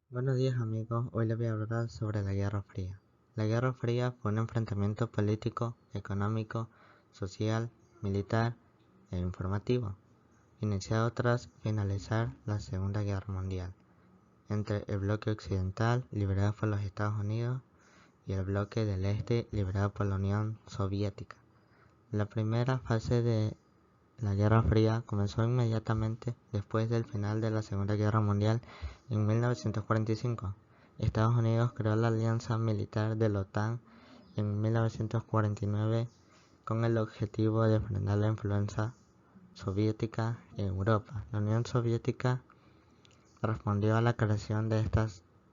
Buenos días amigos, hoy les voy a hablar sobre la Guerra Fría. La Guerra Fría fue un enfrentamiento político, económico, social, militar e informativo, iniciado tras finalizar la Segunda Guerra Mundial, entre el bloque occidental liderado por los Estados Unidos y el bloque del este liderado por la Unión Soviética. La primera fase de la Guerra Fría comenzó inmediatamente después del final de la Segunda Guerra Mundial en 1945. Estados Unidos creó la alianza militar de la OTAN en 1949 con el objetivo de frenar la influencia soviética en Europa. La Unión Soviética respondió a la creación de esta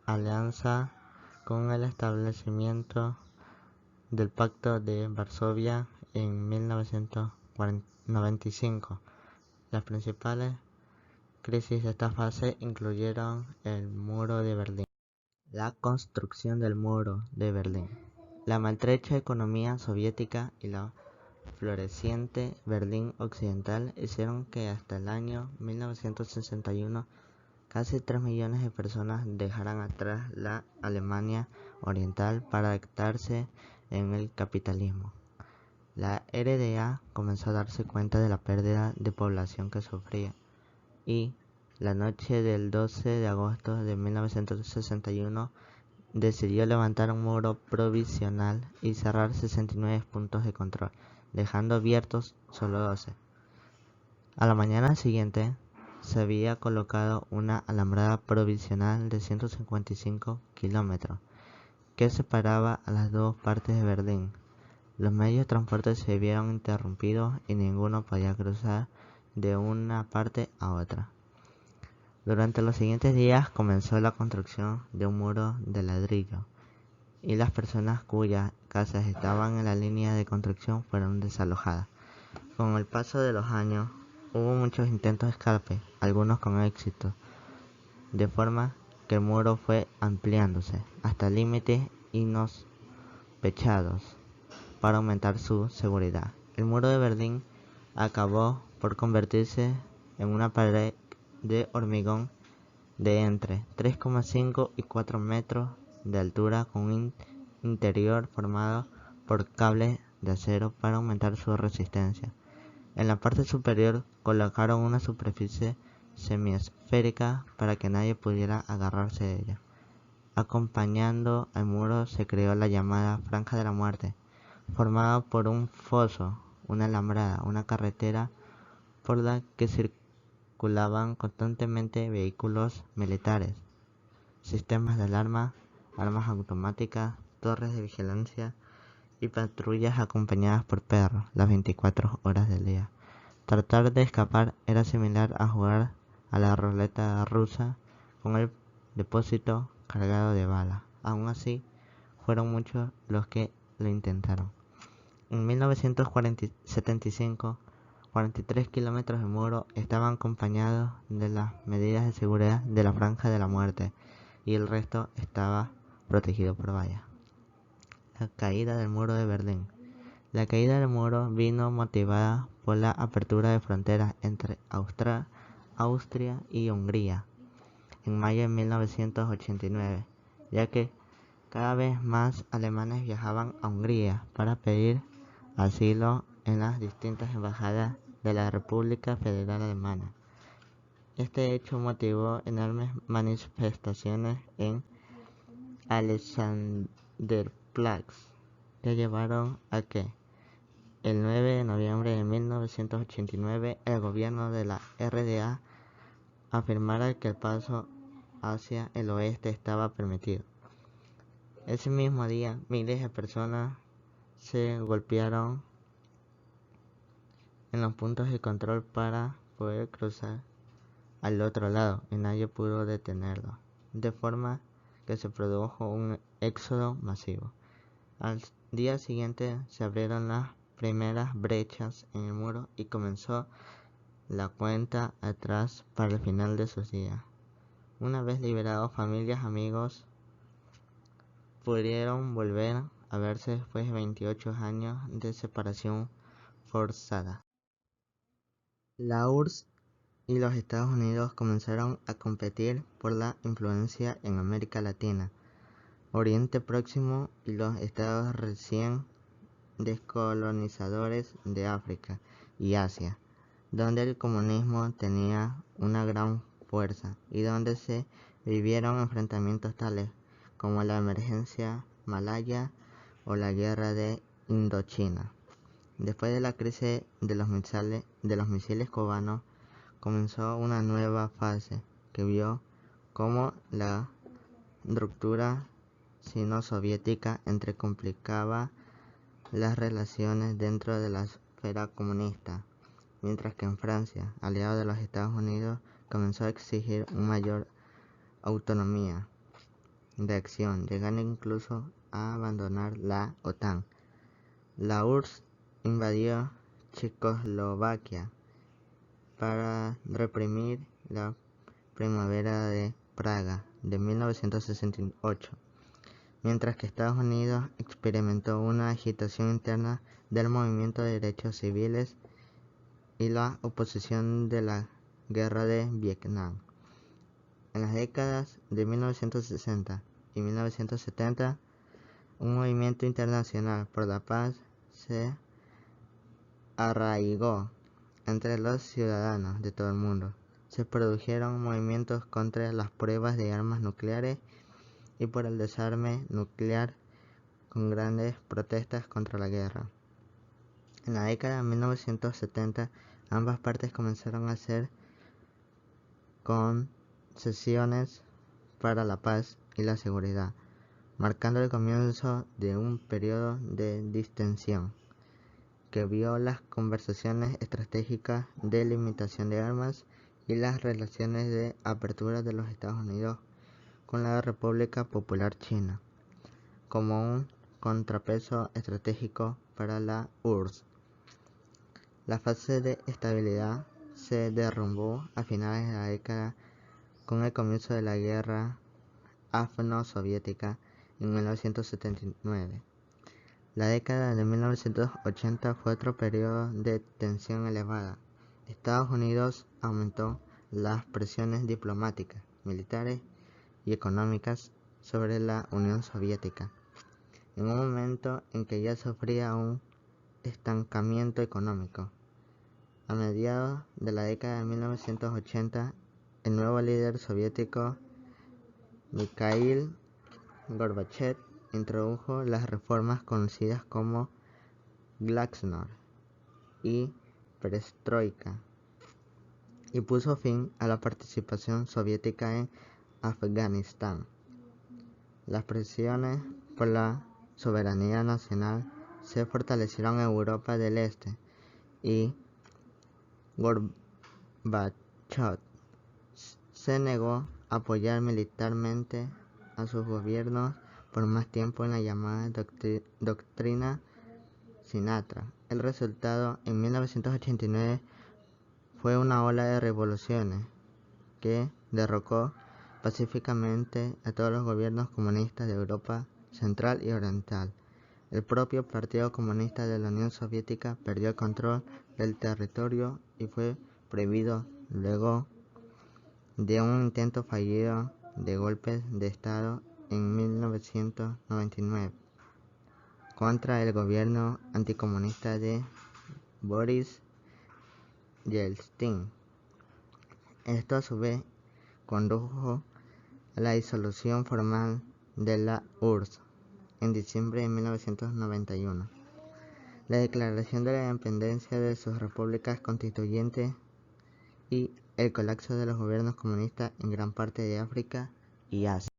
alianza con el establecimiento del Pacto de Varsovia en 1995. Las principales crisis de esta fase incluyeron el Muro de Berlín, la construcción del Muro de Berlín, la maltrecha economía soviética y la floreciente Berlín Occidental hicieron que hasta el año 1961 casi 3 millones de personas dejaran atrás la Alemania Oriental para adaptarse en el capitalismo. La RDA comenzó a darse cuenta de la pérdida de población que sufría y, la noche del 12 de agosto de 1961, decidió levantar un muro provisional y cerrar 69 puntos de control, dejando abiertos solo 12. A la mañana siguiente, se había colocado una alambrada provisional de 155 kilómetros que separaba a las dos partes de Berlín. Los medios de transporte se vieron interrumpidos y ninguno podía cruzar de una parte a otra. Durante los siguientes días comenzó la construcción de un muro de ladrillo y las personas cuyas casas estaban en la línea de construcción fueron desalojadas. Con el paso de los años hubo muchos intentos de escape, algunos con éxito, de forma que el muro fue ampliándose hasta límites inhospechados para aumentar su seguridad. El muro de Berlín acabó por convertirse en una pared de hormigón de entre 3,5 y 4 metros de altura con un interior formado por cables de acero para aumentar su resistencia. En la parte superior colocaron una superficie semiesférica para que nadie pudiera agarrarse de ella. Acompañando al muro se creó la llamada Franja de la Muerte, formada por un foso, una alambrada, una carretera por la que circulaban constantemente vehículos militares, sistemas de alarma, armas automáticas, torres de vigilancia y patrullas acompañadas por perros las 24 horas del día. Tratar de escapar era similar a jugar a la ruleta rusa con el depósito cargado de balas. Aún así, fueron muchos los que lo intentaron. En 1975, 43 kilómetros de muro estaban acompañados de las medidas de seguridad de la Franja de la Muerte y el resto estaba protegido por vallas. La caída del muro de Berlín. La caída del muro vino motivada por la apertura de fronteras entre Austria y Hungría en mayo de 1989, ya que cada vez más alemanes viajaban a Hungría para pedir asilo en las distintas embajadas de la República Federal Alemana. Este hecho motivó enormes manifestaciones en Alexanderplatz, que llevaron a que el 9 de noviembre de 1989 el gobierno de la RDA afirmara que el paso hacia el oeste estaba permitido. Ese mismo día, miles de personas se golpearon en los puntos de control para poder cruzar al otro lado y nadie pudo detenerlo, de forma que se produjo un éxodo masivo. Al día siguiente se abrieron las primeras brechas en el muro y comenzó la cuenta atrás para el final de sus días. Una vez liberados, familias, amigos pudieron volver a verse después de 28 años de separación forzada. La URSS y los Estados Unidos comenzaron a competir por la influencia en América Latina, Oriente Próximo y los estados recién descolonizadores de África y Asia, donde el comunismo tenía una gran fuerza y donde se vivieron enfrentamientos tales como la emergencia malaya o la guerra de Indochina. Después de la crisis de los misiles cubanos, comenzó una nueva fase que vio cómo la ruptura sino-soviética complicaba las relaciones dentro de la esfera comunista, mientras que en Francia, aliado de los Estados Unidos, comenzó a exigir una mayor autonomía de acción, llegando incluso a abandonar la OTAN. La URSS invadió Checoslovaquia para reprimir la Primavera de Praga de 1968, mientras que Estados Unidos experimentó una agitación interna del movimiento de derechos civiles y la oposición de la guerra de Vietnam. En las décadas de 1960 y 1970, un movimiento internacional por la paz se arraigó entre los ciudadanos de todo el mundo. Se produjeron movimientos contra las pruebas de armas nucleares y por el desarme nuclear, con grandes protestas contra la guerra. En la década de 1970, ambas partes comenzaron a hacer concesiones para la paz y la seguridad, marcando el comienzo de un periodo de distensión que vio las conversaciones estratégicas de limitación de armas y las relaciones de apertura de los Estados Unidos con la República Popular China como un contrapeso estratégico para la URSS. La fase de estabilidad se derrumbó a finales de la década con el comienzo de la guerra afgano-soviética en 1979. La década de 1980 fue otro periodo de tensión elevada. Estados Unidos aumentó las presiones diplomáticas, militares y económicas sobre la Unión Soviética, en un momento en que ya sufría un estancamiento económico. A mediados de la década de 1980, el nuevo líder soviético, Mikhail Gorbachev, introdujo las reformas conocidas como Glasnost y Perestroika y puso fin a la participación soviética en Afganistán. Las presiones por la soberanía nacional se fortalecieron en Europa del Este y Gorbachev se negó a apoyar militarmente a sus gobiernos por más tiempo en la llamada doctrina Sinatra. El resultado en 1989 fue una ola de revoluciones que derrocó pacíficamente a todos los gobiernos comunistas de Europa Central y Oriental. El propio Partido Comunista de la Unión Soviética perdió el control del territorio y fue prohibido luego de un intento fallido de golpe de Estado en 1999 contra el gobierno anticomunista de Boris Yeltsin. Esto a su vez condujo a la disolución formal de la URSS en diciembre de 1991, la declaración de la independencia de sus repúblicas constituyentes y el colapso de los gobiernos comunistas en gran parte de África y Asia.